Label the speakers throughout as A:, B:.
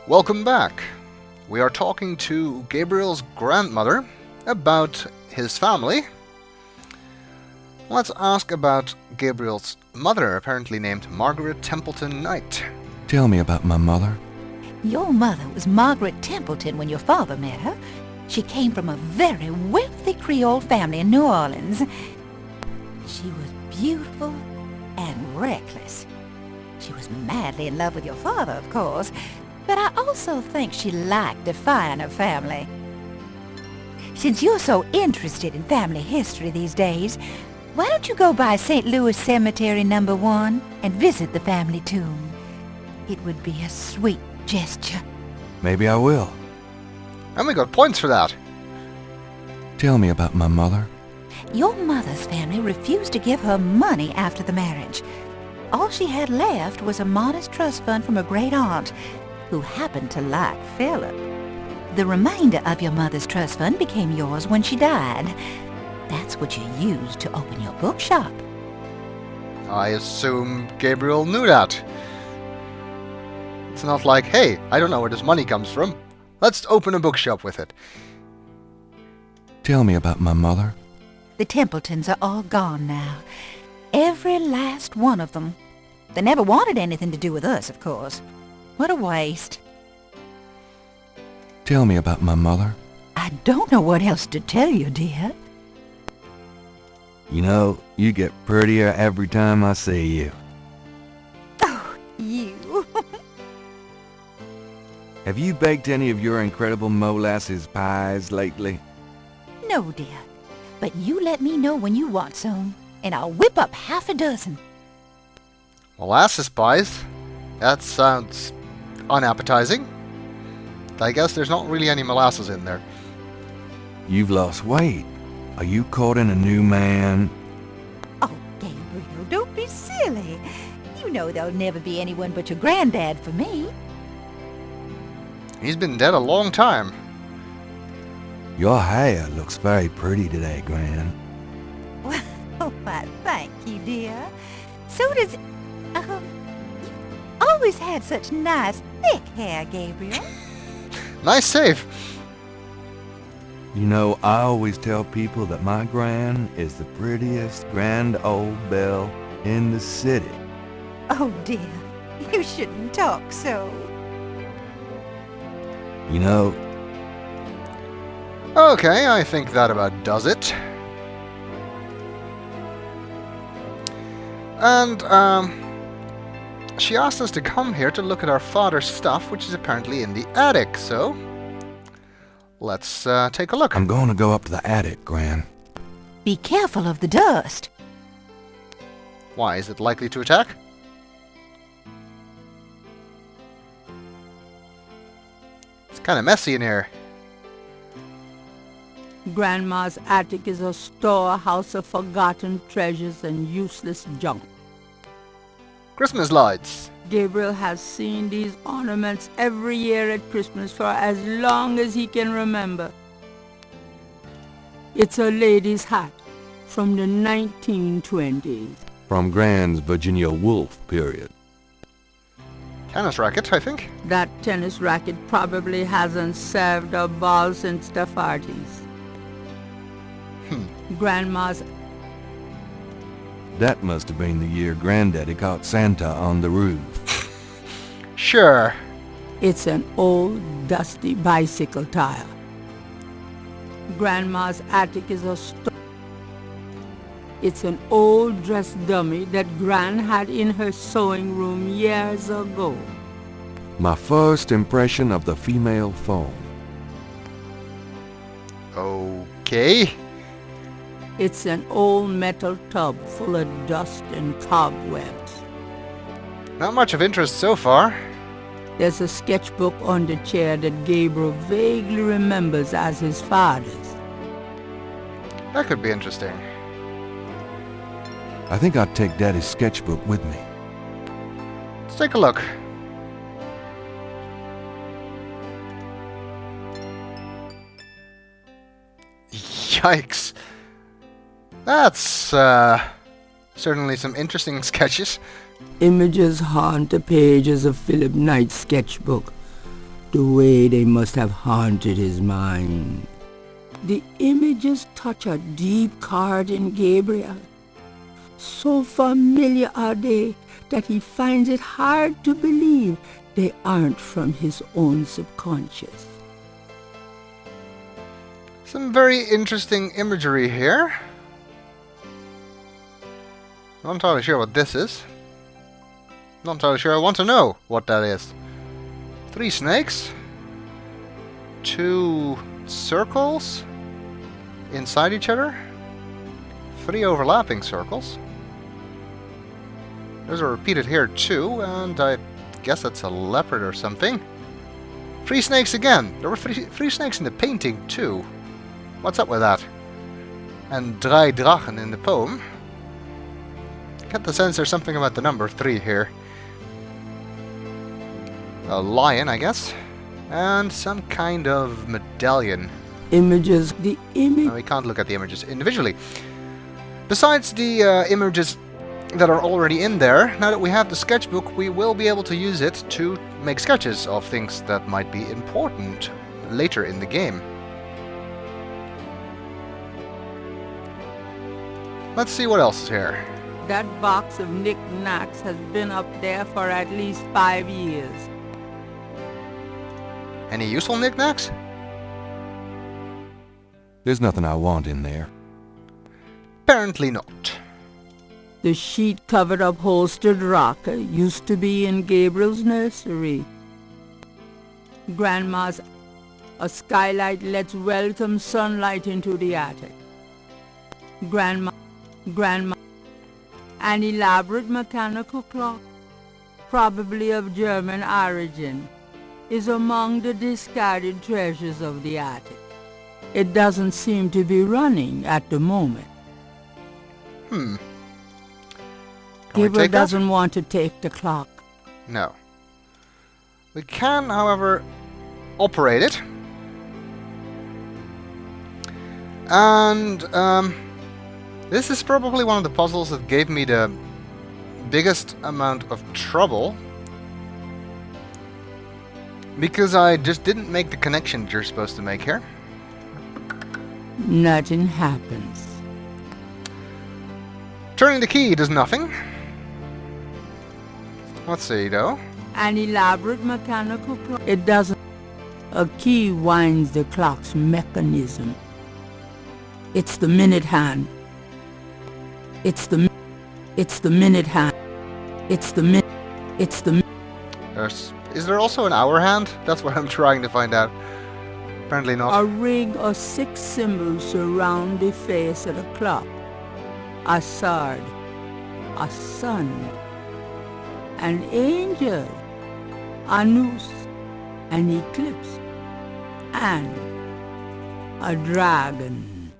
A: Welcome back. We are talking to Gabriel's grandmother about his family. Let's ask about Gabriel's mother, apparently named Margaret Templeton Knight.
B: Tell me about my mother.
C: Your mother was Margaret Templeton when your father met her. She came from a very wealthy Creole family in New Orleans. She was beautiful and reckless. She was madly in love with your father, of course, but I also think she liked defying her family. Since you're so interested in family history these days, why don't you go by St. Louis Cemetery No. 1 and visit the family tomb? It would be a sweet gesture.
B: Maybe I will.
A: And we got points for that.
B: Tell me about my mother.
C: Your mother's family refused to give her money after the marriage. All she had left was a modest trust fund from her great-aunt, who happened to like Philip. The remainder of your mother's trust fund became yours when she died. That's what you used to open your bookshop.
A: I assume Gabriel knew that. It's not like, hey, I don't know where this money comes from. Let's open a bookshop with it.
B: Tell me about my mother.
C: The Templetons are all gone now. Every last one of them. They never wanted anything to do with us, of course. What a waste.
B: Tell me about my mother.
C: I don't know what else to tell you, dear.
D: You know, you get prettier every time I see you.
C: Oh, you.
D: Have you baked any of your incredible molasses pies lately?
C: No, dear. But you let me know when you want some, and I'll whip up half a dozen.
A: Molasses pies? That sounds unappetizing. I guess there's not really any molasses in there.
D: You've lost weight. Are you courting a new man?
C: Oh, Gabriel, don't be silly. You know there'll never be anyone but your granddad for me.
A: He's been dead a long time.
D: Your hair looks very pretty today, Gran.
C: Well, why, thank you, dear. So does... you've always had such nice, thick hair, Gabriel.
A: Nice save.
D: You know, I always tell people that my Gran is the prettiest grand old belle in the city.
C: Oh, dear. You shouldn't talk so.
D: You know,
A: Okay, I think that about does it. And, she asked us to come here to look at our father's stuff, which is apparently in the attic, so let's take a look.
B: I'm going to go up to the attic, Gran.
C: Be careful of the dust.
A: Why, is it likely to attack? It's kind of messy in here.
E: Grandma's attic is a storehouse of forgotten treasures and useless junk.
A: Christmas lights.
E: Gabriel has seen these ornaments every year at Christmas for as long as he can remember. It's a lady's hat from the 1920s.
D: from Gran's Virginia Woolf period.
A: Tennis racket, I think.
E: That tennis racket probably hasn't served a ball since the 40s. Grandma's
D: That must have been the year Granddaddy caught Santa on the roof.
A: Sure.
E: It's an old, dusty bicycle tire. Grandma's attic is a It's an old dress dummy that Gran had in her sewing room years ago.
D: My first impression of the female form.
A: Okay.
E: It's an old metal tub full of dust and cobwebs.
A: Not much of interest so far.
E: There's a sketchbook on the chair that Gabriel vaguely remembers as his father's.
A: That could be interesting.
B: I think I'd take Daddy's sketchbook with me.
A: Let's take a look. Yikes. That's, certainly some interesting sketches.
E: Images haunt the pages of Philip Knight's sketchbook. The way they must have haunted his mind. The images touch a deep chord in Gabriel. So familiar are they that he finds it hard to believe they aren't from his own subconscious.
A: Some very interesting imagery here. Not entirely sure what this is. Not entirely sure I want to know what that is. 3 snakes. 2 circles inside each other. 3 overlapping circles. Those are repeated here too, and I guess that's a leopard or something. 3 snakes again. There were three snakes in the painting too. What's up with that? And Drei Drachen in the poem. Get the sense there's something about the number 3 here. A lion, I guess. And some kind of medallion.
E: Images, the image...
A: No, we can't look at the images individually. Besides the images that are already in there, now that we have the sketchbook, we will be able to use it to make sketches of things that might be important later in the game. Let's see what else is here.
E: That box of knickknacks has been up there for at least 5 years.
A: Any useful knickknacks?
B: There's nothing I want in there.
A: Apparently not.
E: The sheet-covered upholstered rocker used to be in Gabriel's nursery. Grandma's a skylight lets welcome sunlight into the attic. Grandma, an elaborate mechanical clock, probably of German origin, is among the discarded treasures of the attic. It doesn't seem to be running at the moment.
A: Can we
E: Gabriel
A: take that?
E: doesn't want to take the clock.
A: No. We can, however, operate it. And this is probably one of the puzzles that gave me the biggest amount of trouble. Because I just didn't make the connection that you're supposed to make here.
E: Nothing happens.
A: Turning the key does nothing. Let's see, though.
E: An elaborate mechanical clock. It doesn't. A key winds the clock's mechanism. It's the minute hand. It's the minute hand. It's the
A: Is there also an hour hand? That's what I'm trying to find out. Apparently not.
E: A ring of 6 symbols surround the face of the clock. A sword, a sun, an angel, a noose, an eclipse, and a dragon.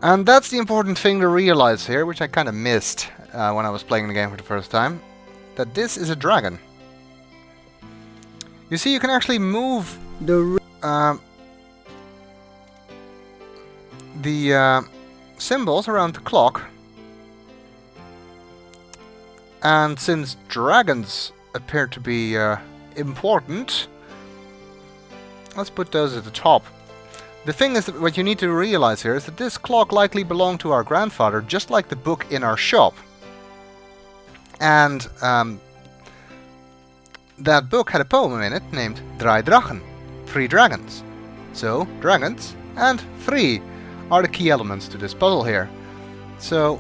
A: And that's the important thing to realize here, which I kind of missed when I was playing the game for the first time. That this is a dragon. You see, you can actually move the symbols around the clock. And since dragons appear to be important, let's put those at the top. The thing is that what you need to realize here is that this clock likely belonged to our grandfather, just like the book in our shop. And that book had a poem in it named Drei Drachen, 3 dragons. So, dragons and 3 are the key elements to this puzzle here. So,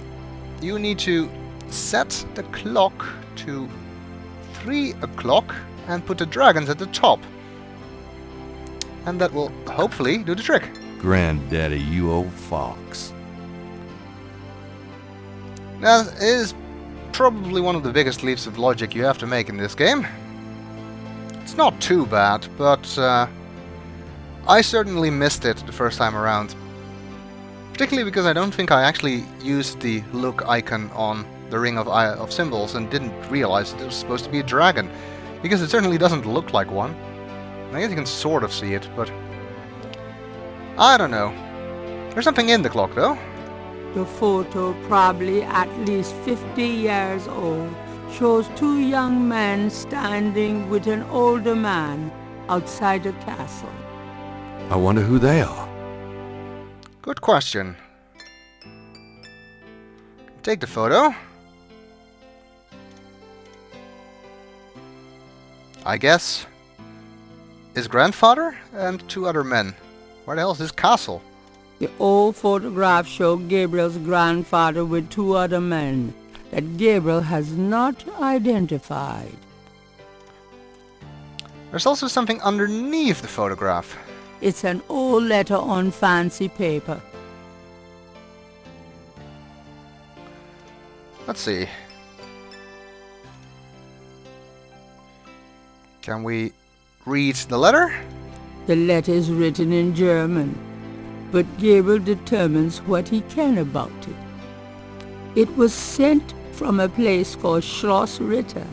A: you need to set the clock to 3 o'clock and put the dragons at the top. And that will hopefully do the trick.
D: Granddaddy, you old fox.
A: That is probably one of the biggest leaps of logic you have to make in this game. It's not too bad, but I certainly missed it the first time around. Particularly because I don't think I actually used the look icon on the ring of symbols and didn't realize that it was supposed to be a dragon. Because it certainly doesn't look like one. I guess you can sort of see it, but I don't know. There's something in the clock, though.
E: The photo, probably at least 50 years old, shows two young men standing with an older man outside a castle.
B: I wonder who they are.
A: Good question. Take the photo. I guess his grandfather and two other men. Where the hell is this castle?
E: The old photographs show Gabriel's grandfather with two other men that Gabriel has not identified.
A: There's also something underneath the photograph.
E: It's an old letter on fancy paper.
A: Let's see. Can we read the letter?
E: The letter is written in German, but Gabriel determines what he can about it. It was sent from a place called Schloss Ritter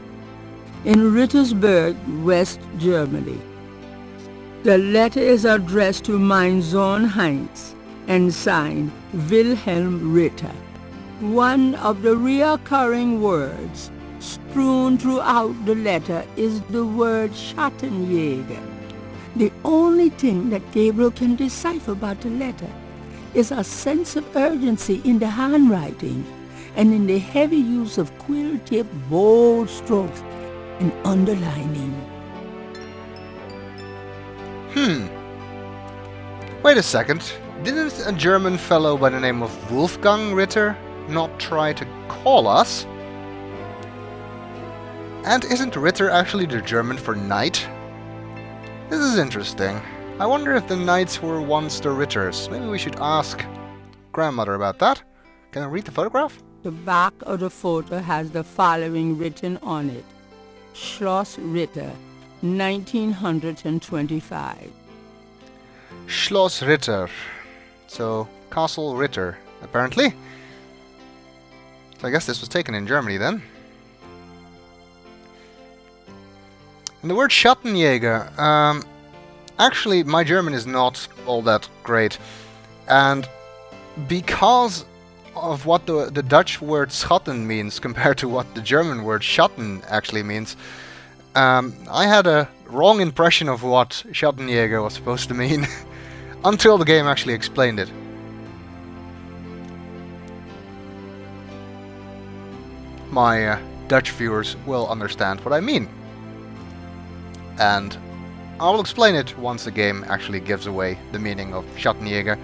E: in Rittersberg, West Germany. The letter is addressed to mein Sohn Heinz and signed Wilhelm Ritter. One of the recurring words strewn throughout the letter is the word Schattenjäger. The only thing that Gabriel can decipher about the letter is a sense of urgency in the handwriting and in the heavy use of quill-tipped bold strokes and underlining.
A: Wait a second. Didn't a German fellow by the name of Wolfgang Ritter not try to call us? And isn't Ritter actually the German for knight? This is interesting. I wonder if the knights were once the Ritters. Maybe we should ask grandmother about that. Can I read the photograph?
E: The back of the photo has the following written on it. Schloss Ritter, 1925.
A: Schloss Ritter. So, Castle Ritter, apparently. So I guess this was taken in Germany then. And the word Schattenjäger, actually my German is not all that great. And because of what the Dutch word Schatten means compared to what the German word Schatten actually means, I had a wrong impression of what Schattenjäger was supposed to mean until the game actually explained it. My Dutch viewers will understand what I mean. And I'll explain it once the game actually gives away the meaning of Schattenjäger.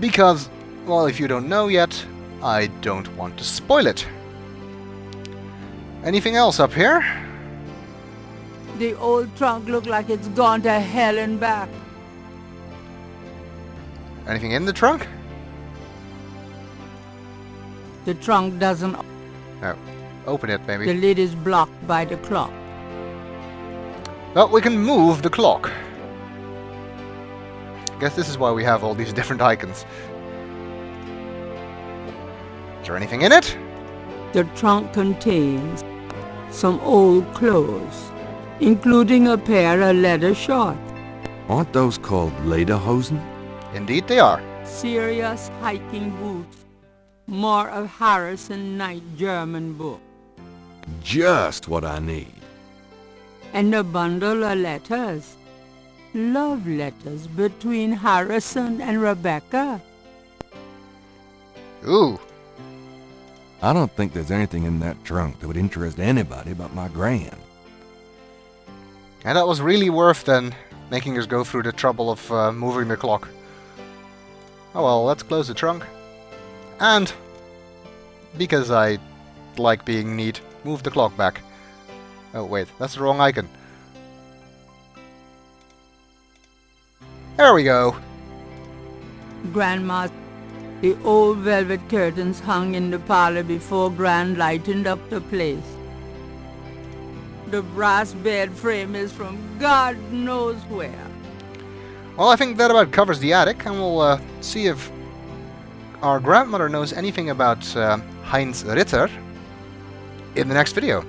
A: Because, well, if you don't know yet, I don't want to spoil it. Anything else up here?
E: The old trunk looks like it's gone to hell and back.
A: Anything in the trunk?
E: The trunk doesn't...
A: No. Open it, maybe.
E: The lid is blocked by the clock.
A: Well, we can move the clock. Guess this is why we have all these different icons. Is there anything in it?
E: The trunk contains some old clothes, including a pair of leather shorts.
B: Aren't those called lederhosen?
A: Indeed they are.
E: Serious hiking boots. More of Harrison Knight German book.
B: Just what I need.
E: And a bundle of letters. Love letters between Harrison and Rebecca.
A: Ooh.
B: I don't think there's anything in that trunk that would interest anybody but my gran.
A: And that was really worth then making us go through the trouble of moving the clock. Oh well, let's close the trunk. And, because I like being neat, move the clock back. Oh wait, that's the wrong icon. There we go.
E: Grandma, the old velvet curtains hung in the parlor before Gran lightened up the place. The brass bed frame is from God knows where.
A: Well, I think that about covers the attic, and we'll see if our grandmother knows anything about Heinz Ritter in the next video.